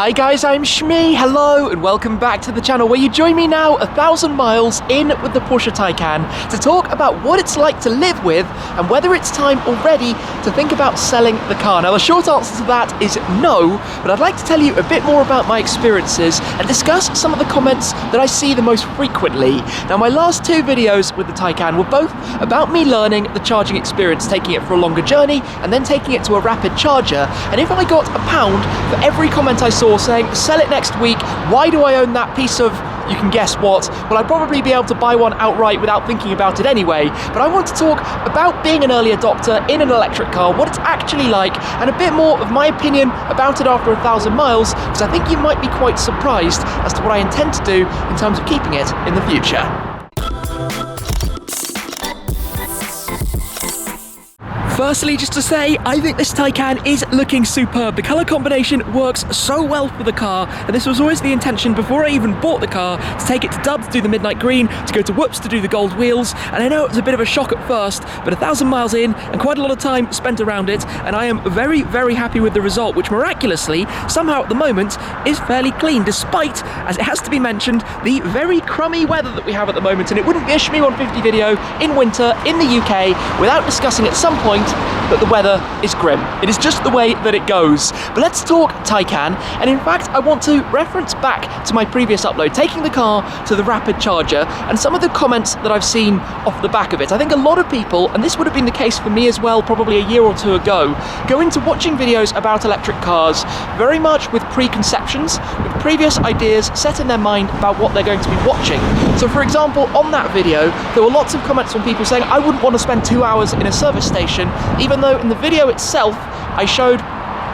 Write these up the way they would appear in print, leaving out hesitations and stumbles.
Hi guys, I'm Shmee, hello and welcome back to the channel where you join me now 1,000 miles in with the Porsche Taycan to talk about what it's like to live with and whether it's time already to think about selling the car. Now the short answer to that is no, but I'd like to tell you a bit more about my experiences and discuss some of the comments that I see the most frequently. Now my last two videos with the Taycan were both about me learning the charging experience, taking it for a longer journey and then taking it to a rapid charger, and if I got £1 for every comment I saw saying sell it next week, why do I own that piece of, you can guess what, well I'd probably be able to buy one outright without thinking about it anyway. But I want to talk about being an early adopter in an electric car, what it's actually like, and a bit more of my opinion about it after 1,000 miles, because I think you might be quite surprised as to what I intend to do in terms of keeping it in the future. Firstly, just to say, I think this Taycan is looking superb. The colour combination works so well for the car, and this was always the intention before I even bought the car, to take it to Dubs to do the midnight green, to go to Whoops to do the gold wheels, and I know it was a bit of a shock at first, but 1,000 miles in and quite a lot of time spent around it, and I am very, very happy with the result, which miraculously, somehow at the moment, is fairly clean, despite, as it has to be mentioned, the very crummy weather that we have at the moment, and it wouldn't be a Shmee 150 video in winter in the UK without discussing at some point that the weather is grim. It is just the way that it goes. But let's talk Taycan, and in fact I want to reference back to my previous upload, taking the car to the rapid charger, and some of the comments that I've seen off the back of it. I think a lot of people, and this would have been the case for me as well probably a year or two ago, go into watching videos about electric cars very much with preconceptions, with previous ideas set in their mind about what they're going to be watching. So for example, on that video there were lots of comments from people saying I wouldn't want to spend 2 hours in a service station, even though in the video itself I showed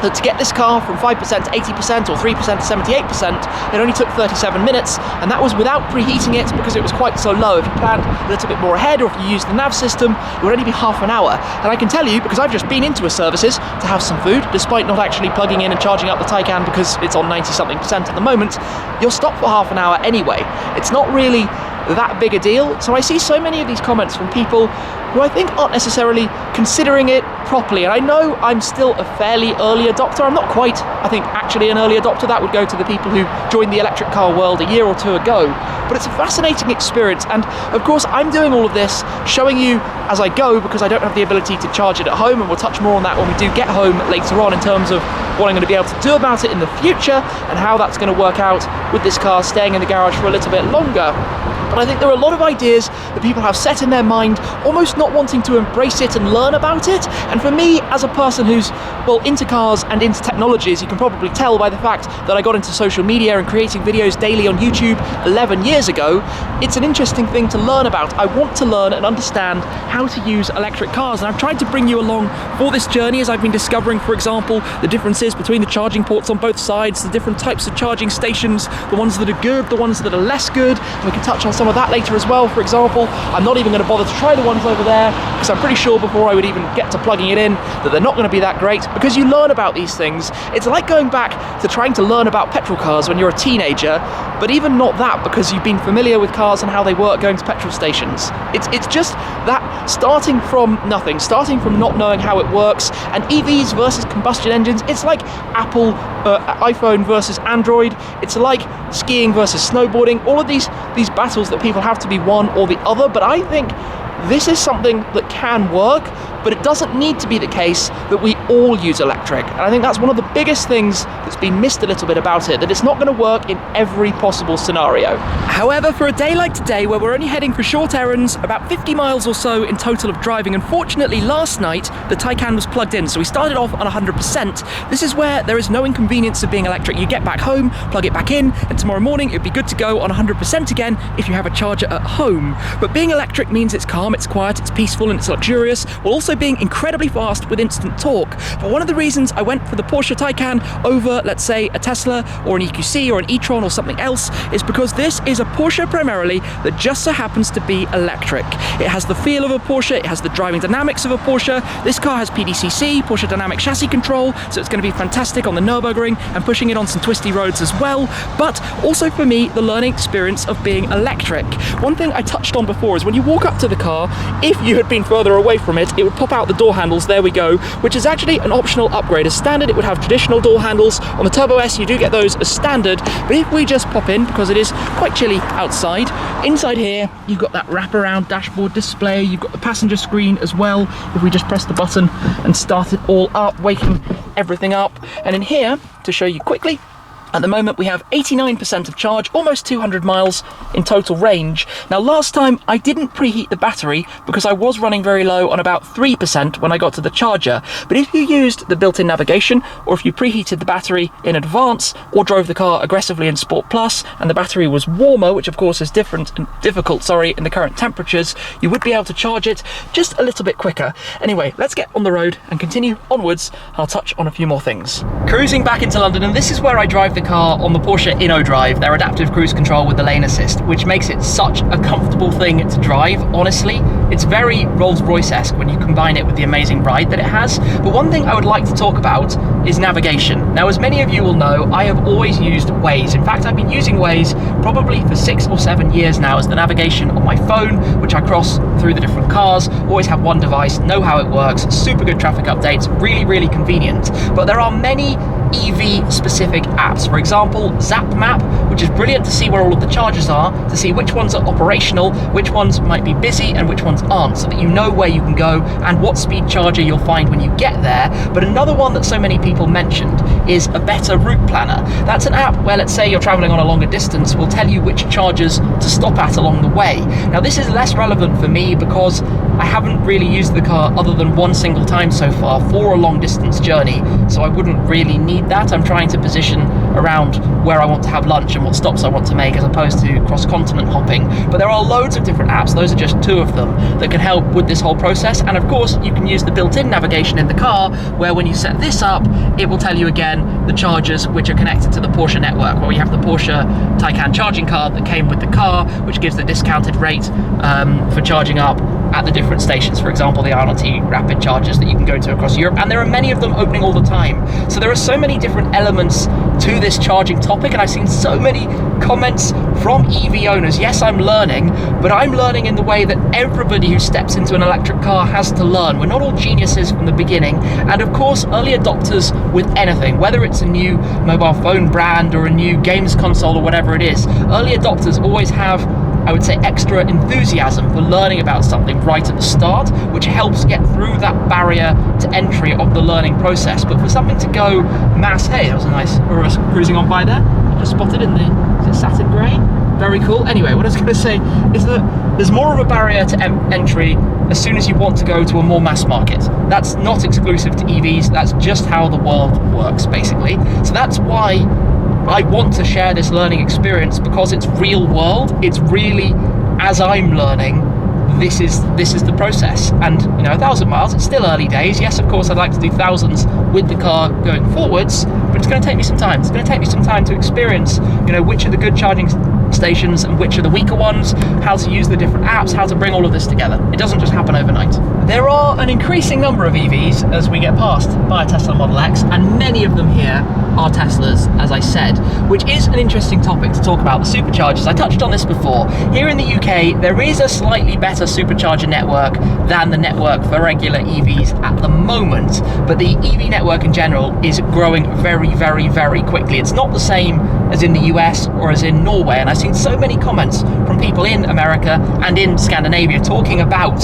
that to get this car from 5% to 80% or 3% to 78%, it only took 37 minutes, and that was without preheating it because it was quite so low. If you planned a little bit more ahead, or if you used the nav system, it would only be half an hour. And I can tell you, because I've just been into a services to have some food, despite not actually plugging in and charging up the Taycan because it's on 90-something% at the moment, you'll stop for half an hour anyway. It's not really that big a deal. So I see so many of these comments from people who I think aren't necessarily considering it properly. And I know I'm still a fairly early adopter. I'm not quite, I think, actually an early adopter. That would go to the people who joined the electric car world a year or two ago. But it's a fascinating experience. And of course, I'm doing all of this, showing you as I go, because I don't have the ability to charge it at home. And we'll touch more on that when we do get home later on in terms of what I'm going to be able to do about it in the future and how that's going to work out with this car staying in the garage for a little bit longer. But I think there are a lot of ideas that people have set in their mind, almost not wanting to embrace it and learn about it. And for me, as a person who's, well, into cars and into technology, as you can probably tell by the fact that I got into social media and creating videos daily on YouTube 11 years ago, it's an interesting thing to learn about. I want to learn and understand how to use electric cars, and I've tried to bring you along for this journey as I've been discovering, for example, the differences between the charging ports on both sides, the different types of charging stations, the ones that are good, the ones that are less good, and we can touch on some of that later as well. For example, I'm not even going to bother to try the ones over there because I'm pretty sure before I would even get to plugging it in that they're not going to be that great, because you learn about these things. It's like going back to trying to learn about petrol cars when you're a teenager, but even not that, because you've been familiar with cars and how they work going to petrol stations. It's just that starting from nothing, starting from not knowing how it works, and EVs versus combustion engines, it's like Apple, iPhone versus Android, it's like skiing versus snowboarding, all of these battles that people have to be one or the other. But I think this is something that can work, but it doesn't need to be the case that we all use electric. And I think that's one of the biggest things that's been missed a little bit about it, that it's not going to work in every possible scenario. However, for a day like today, where we're only heading for short errands, about 50 miles or so in total of driving, unfortunately last night the Taycan was plugged in, so we started off on 100%. This is where there is no inconvenience of being electric. You get back home, plug it back in, and tomorrow morning it'd be good to go on 100% again if you have a charger at home. But being electric means it's calm, it's quiet, it's peaceful, and it's luxurious, while also being incredibly fast with instant torque. But one of the reasons I went for the Porsche Taycan over, let's say, a Tesla or an EQC or an e-tron or something else is because this is a Porsche primarily that just so happens to be electric. It has the feel of a Porsche, it has the driving dynamics of a Porsche. This car has PDCC, Porsche Dynamic Chassis Control, so it's going to be fantastic on the Nürburgring and pushing it on some twisty roads as well. But also for me, the learning experience of being electric. One thing I touched on before is when you walk up to the car, if you had been further away from it, it would pop pop out the door handles, there we go, which is actually an optional upgrade. As standard, it would have traditional door handles. On the Turbo S, you do get those as standard, but if we just pop in, because it is quite chilly outside, inside here, you've got that wraparound dashboard display, you've got the passenger screen as well. If we just press the button and start it all up, waking everything up, and in here, to show you quickly, at the moment we have 89% of charge, almost 200 miles in total range. Now last time I didn't preheat the battery because I was running very low on about 3% when I got to the charger, but if you used the built-in navigation, or if you preheated the battery in advance or drove the car aggressively in Sport Plus and the battery was warmer, which of course is difficult in the current temperatures, you would be able to charge it just a little bit quicker. Anyway, let's get on the road and continue onwards. I'll touch on a few more things. Cruising back into London, and this is where I drive the car on the Porsche InnoDrive, their adaptive cruise control with the lane assist, which makes it such a comfortable thing to drive, honestly. It's very Rolls-Royce-esque when you combine it with the amazing ride that it has. But one thing I would like to talk about is navigation. Now, as many of you will know, I have always used Waze. In fact, I've been using Waze probably for 6 or 7 years now as the navigation on my phone, which I cross through the different cars, always have one device, know how it works, super good traffic updates, really, really convenient. But there are many EV-specific apps. For example, Zap Map, which is brilliant to see where all of the chargers are, to see which ones are operational, which ones might be busy, and which ones aren't, so that you know where you can go and what speed charger you'll find when you get there. But another one that so many people mentioned is a Better Route Planner. That's an app where, let's say you're traveling on a longer distance, will tell you which chargers to stop at along the way. Now, this is less relevant for me because I haven't really used the car other than one single time so far for a long distance journey, so I wouldn't really need that. I'm trying to position around where I want to have lunch and what stops I want to make, as opposed to cross-continent hopping. But there are loads of different apps, those are just 2 of them, that can help with this whole process. And of course, you can use the built-in navigation in the car, where when you set this up, it will tell you again the chargers which are connected to the Porsche network, where we have the Porsche Taycan charging card that came with the car, which gives the discounted rate for charging up at the different stations. For example, the RRT rapid chargers that you can go to across Europe, and there are many of them opening all the time. So there are so many different elements to this charging topic, and I've seen so many comments from EV owners. Yes, I'm learning, but I'm learning in the way that everybody who steps into an electric car has to learn. We're not all geniuses from the beginning, and of course, early adopters with anything, whether it's a new mobile phone brand or a new games console or whatever it is, early adopters always have, I would say, extra enthusiasm for learning about something right at the start, which helps get through that barrier to entry of the learning process. But for something to go mass, hey, that was a nice Urus cruising on by there. I just spotted in the, is it satin grey? Very cool. Anyway, what I was going to say is that there's more of a barrier to entry as soon as you want to go to a more mass market. That's not exclusive to EVs, that's just how the world works, basically. So that's why I want to share this learning experience, because it's real world. It's really, as I'm learning, this is the process. And 1,000 miles, it's still early days. Yes, of course, I'd like to do thousands with the car going forwards, but it's going to take me some time. It's going to take me some time to experience, which are the good charging stations and which are the weaker ones, how to use the different apps, how to bring all of this together. It doesn't just happen overnight. There are an increasing number of EVs as we get passed by a Tesla Model X, and many of them here are Teslas, as I said, which is an interesting topic to talk about, the superchargers. I touched on this before. Here in the UK, there is a slightly better supercharger network than the network for regular EVs at the moment, but the EV network in general is growing very, very, very quickly. It's not the same as in the US or as in Norway, and I've seen so many comments from people in America and in Scandinavia talking about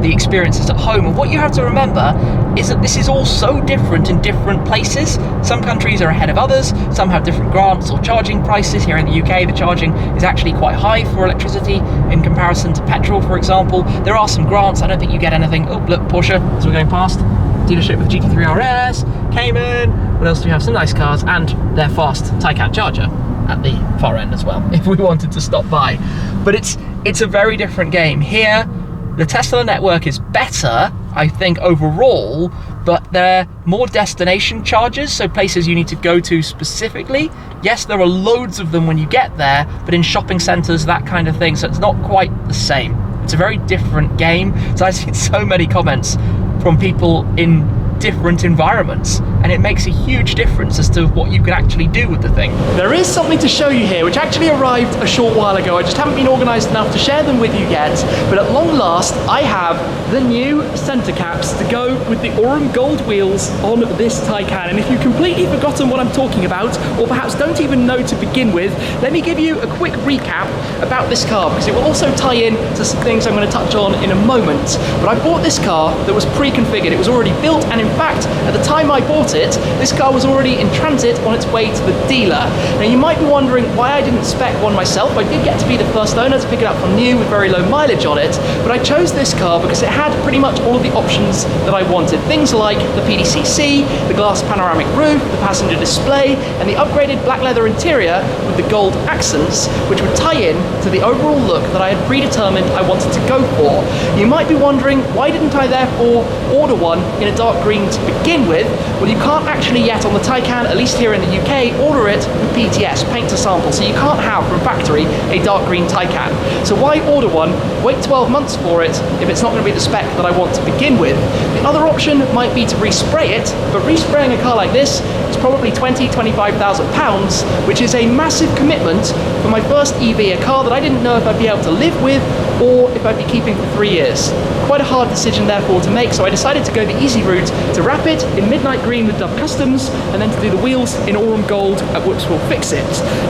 the experiences at home. And what you have to remember is that this is all so different in different places. Some countries are ahead of others, some have different grants or charging prices. Here in the UK, the charging is actually quite high for electricity in comparison to petrol, for example. There are some grants, I don't think you get anything. Oh, look, Porsche, as we're going past, dealership with GT3 RS, Cayman, what else do we have? Some nice cars, and their fast Taycan charger at the far end as well, if we wanted to stop by. But it's a very different game. Here, the Tesla network is better, I think, overall, but they're more destination chargers, so places you need to go to specifically. Yes, there are loads of them when you get there, but in shopping centres, that kind of thing, so it's not quite the same. It's a very different game. So I've seen so many comments from people in different environments, and it makes a huge difference as to what you can actually do with the thing. There is something to show you here, which actually arrived a short while ago. I just haven't been organised enough to share them with you yet, but at long last, I have the new centre caps to go with the Aurum Gold wheels on this Taycan. And if you've completely forgotten what I'm talking about, or perhaps don't even know to begin with, let me give you a quick recap about this car, because it will also tie in to some things I'm going to touch on in a moment. But I bought this car that was pre-configured. It was already built, and in fact, at the time I bought it, this car was already in transit on its way to the dealer. Now you might be wondering why I didn't spec one myself. I did get to be the first owner to pick it up from new with very low mileage on it, but I chose this car because it had pretty much all of the options that I wanted. Things like the PDCC, the glass panoramic roof, the passenger display, and the upgraded black leather interior with the gold accents, which would tie in to the overall look that I had predetermined I wanted to go for. You might be wondering, why didn't I therefore order one in a dark green to begin with? Well, you can't actually yet on the Taycan, at least here in the UK, order it with PTS, paint to sample, so you can't have from factory a dark green Taycan. So why order one, wait 12 months for it if it's not going to be the spec that I want to begin with? The other option might be to respray it, but respraying a car like this is probably £20,000-25,000, which is a massive commitment for my first EV, a car that I didn't know if I'd be able to live with or if I'd be keeping for 3 years. Quite a hard decision therefore to make, so I decided to go the easy route to wrap it in midnight green with Dove Customs, and then to do the wheels in Aurum Gold at Whoops Will Fix It.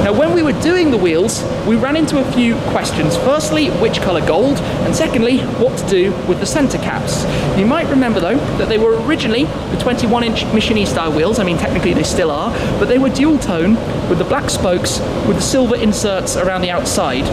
Now when we were doing the wheels, we ran into a few questions. Firstly, which colour gold, and secondly, what to do with the centre caps. You might remember though that they were originally the 21-inch Michelin style wheels. I mean technically they still are, but they were dual tone with the black spokes with the silver inserts around the outside.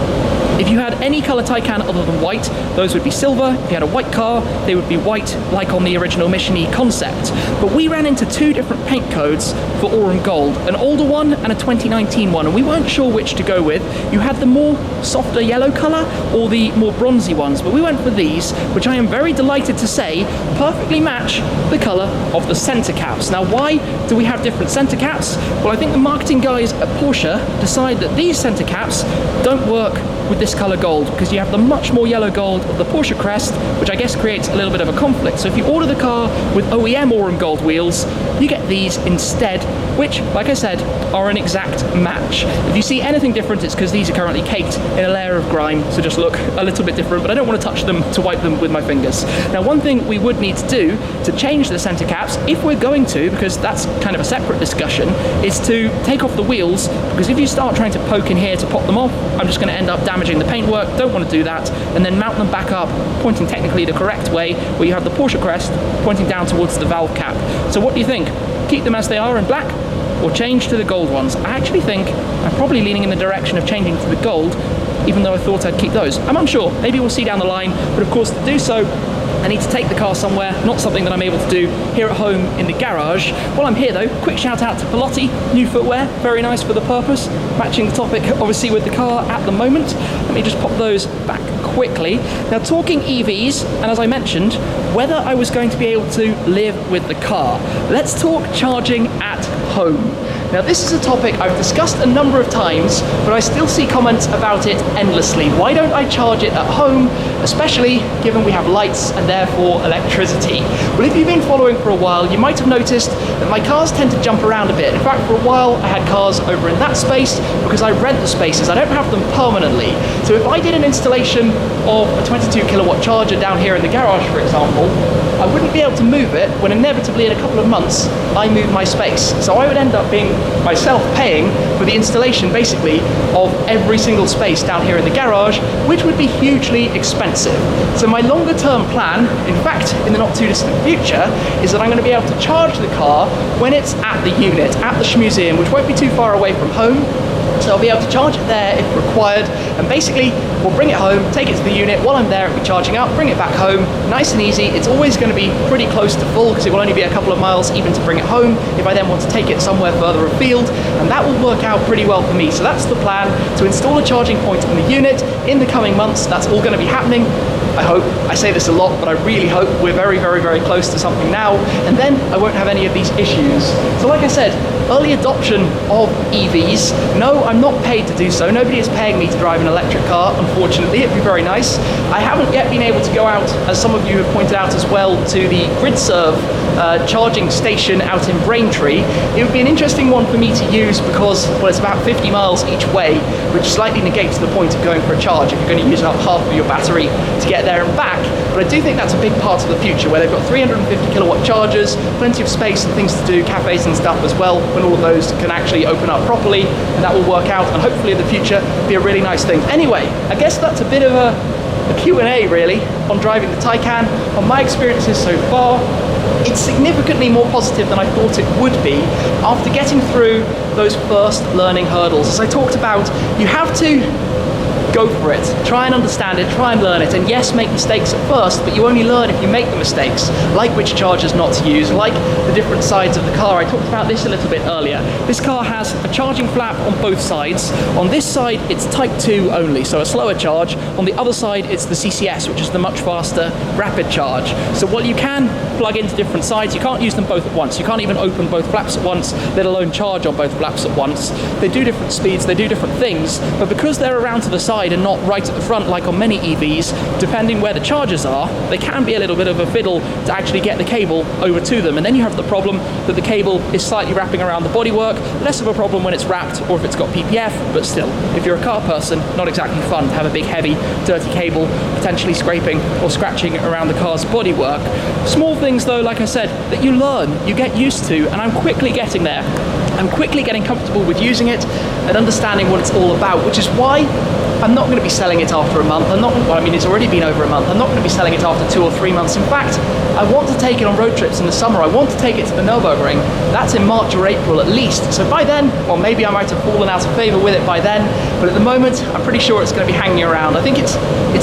If you had any colour Taycan other than white, those would be silver. If you had a white car, they would be white, like on the original Michelin concept. But we ran into two different paint codes for Aurum Gold, an older one and a 2019 one, and we weren't sure which to go with. You had the more softer yellow colour or the more bronzy ones, but we went for these, which I am very delighted to say perfectly match the colour of the centre caps. Now why do we have different centre caps? Well, I think the marketing guys at Porsche decide that these centre caps don't work with this colour gold, because you have the much more yellow gold of the Porsche crest, which I guess creates a little bit of a conflict. So if you order the car with OEM Aurum Gold wheels, you get these instead, which, like I said, are an exact match. If you see anything different, it's because these are currently caked in a layer of grime, so just look a little bit different, but I don't want to touch them to wipe them with my fingers. Now, one thing we would need to do to change the centre caps, if we're going to, because that's kind of a separate discussion, is to take off the wheels, because if you start trying to poke in here to pop them off, I'm just going to end up damaging the paintwork. Don't want to do that, and then mount them back up, pointing technically the correct way, where you have the Porsche crest pointing down towards the valve cap. So what do you think? Keep them as they are in black, or change to the gold ones? I actually think I'm probably leaning in the direction of changing to the gold, even though I thought I'd keep those. I'm unsure, maybe we'll see down the line, but of course to do so, I need to take the car somewhere, not something that I'm able to do here at home in the garage. While I'm here though, quick shout out to Pelotti, new footwear, very nice for the purpose, matching the topic obviously with the car at the moment. Let me just pop those back quickly. Now talking EVs, and as I mentioned, whether I was going to be able to live with the car, let's talk charging at home. Now this is a topic I've discussed a number of times, but I still see comments about it endlessly. Why don't I charge it at home, especially given we have lights and therefore electricity? Well, if you've been following for a while, you might have noticed that my cars tend to jump around a bit. In fact, for a while I had cars over in that space because I rent the spaces. I don't have them permanently. So if I did an installation of a 22 kilowatt charger down here in the garage, for example, I wouldn't be able to move it when inevitably in a couple of months I move my space. So I would end up being myself paying for the installation basically of every single space down here in the garage, which would be hugely expensive. So my longer term plan, in fact in the not too distant future, is that I'm going to be able to charge the car when it's at the unit, at the Shmeemuseum, which won't be too far away from home. So I'll be able to charge it there if required, and basically we'll bring it home, take it to the unit. While I'm there it'll be charging up, bring it back home, nice and easy. It's always going to be pretty close to full because it will only be a couple of miles even to bring it home if I then want to take it somewhere further afield, and that will work out pretty well for me. So that's the plan, to install a charging point in the unit in the coming months. That's all going to be happening. I hope, I say this a lot, but I really hope we're very, very, very close to something now, and then I won't have any of these issues. So like I said, early adoption of EVs. No, I'm not paid to do so. Nobody is paying me to drive an electric car, unfortunately. It'd be very nice. I haven't yet been able to go out, as some of you have pointed out as well, to the GridServe charging station out in Braintree. It would be an interesting one for me to use because, well, it's about 50 miles each way, which slightly negates the point of going for a charge if you're going to use up half of your battery to get there and back. But I do think that's a big part of the future, where they've got 350 kilowatt chargers, plenty of space and things to do, cafes and stuff as well, when all of those can actually open up properly, and that will work out, and hopefully in the future be a really nice thing. Anyway, I guess that's a bit of a Q&A really on driving the Taycan, on my experiences so far. It's significantly more positive than I thought it would be after getting through those first learning hurdles. As I talked about, you have to go for it, try and understand it, try and learn it, and yes, make mistakes at first, but you only learn if you make the mistakes, like which chargers not to use, like the different sides of the car. I talked about this a little bit earlier. This car has a charging flap on both sides. On this side, it's Type 2 only, so a slower charge. On the other side, it's the CCS, which is the much faster rapid charge. So while you can plug into different sides, you can't use them both at once. You can't even open both flaps at once, let alone charge on both flaps at once. They do different speeds, they do different things, but because they're around to the side and not right at the front like on many EVs, depending where the chargers are, they can be a little bit of a fiddle to actually get the cable over to them. And then you have the problem that the cable is slightly wrapping around the bodywork, less of a problem when it's wrapped or if it's got PPF, but still, if you're a car person, not exactly fun to have a big, heavy, dirty cable potentially scraping or scratching around the car's bodywork. Small things though, like I said, that you learn, you get used to, and I'm quickly getting there. I'm quickly getting comfortable with using it and understanding what it's all about, which is why I'm not going to be selling it after a month. Well, I mean, it's already been over a month. I'm not going to be selling it after 2 or 3 months. In fact, I want to take it on road trips in the summer. I want to take it to the Nürburgring. That's in March or April at least. So by then, well, maybe I might have fallen out of favor with it by then, but at the moment, I'm pretty sure it's going to be hanging around. I think it's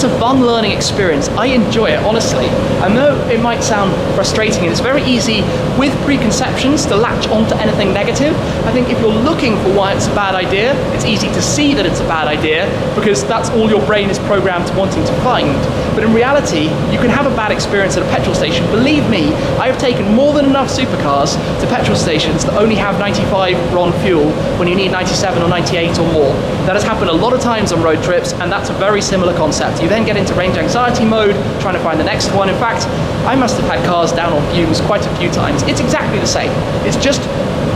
a fun learning experience. I enjoy it, honestly. I know it might sound frustrating, and it's very easy with preconceptions to latch onto anything negative. I think if you're looking for why it's a bad idea, it's easy to see that it's a bad idea, because that's all your brain is programmed to wanting to find. But in reality, you can have a bad experience at a petrol station. Believe me, I have taken more than enough supercars to petrol stations that only have 95 RON fuel when you need 97 or 98 or more. That has happened a lot of times on road trips, and that's a very similar concept. You then get into range anxiety mode, trying to find the next one. In fact, I must have had cars down on fumes quite a few times. It's exactly the same. It's just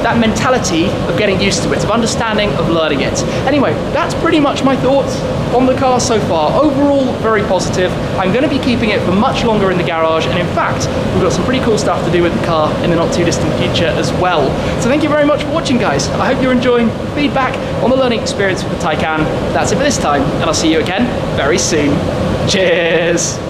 that mentality of getting used to it, of understanding, of learning it. Anyway, that's pretty much my thoughts on the car so far. Overall, very positive. I'm going to be keeping it for much longer in the garage, and in fact, we've got some pretty cool stuff to do with the car in the not too distant future as well. So thank you very much for watching, guys. I hope you're enjoying feedback on the learning experience with the Taycan. That's it for this time, and I'll see you again very soon. Cheers!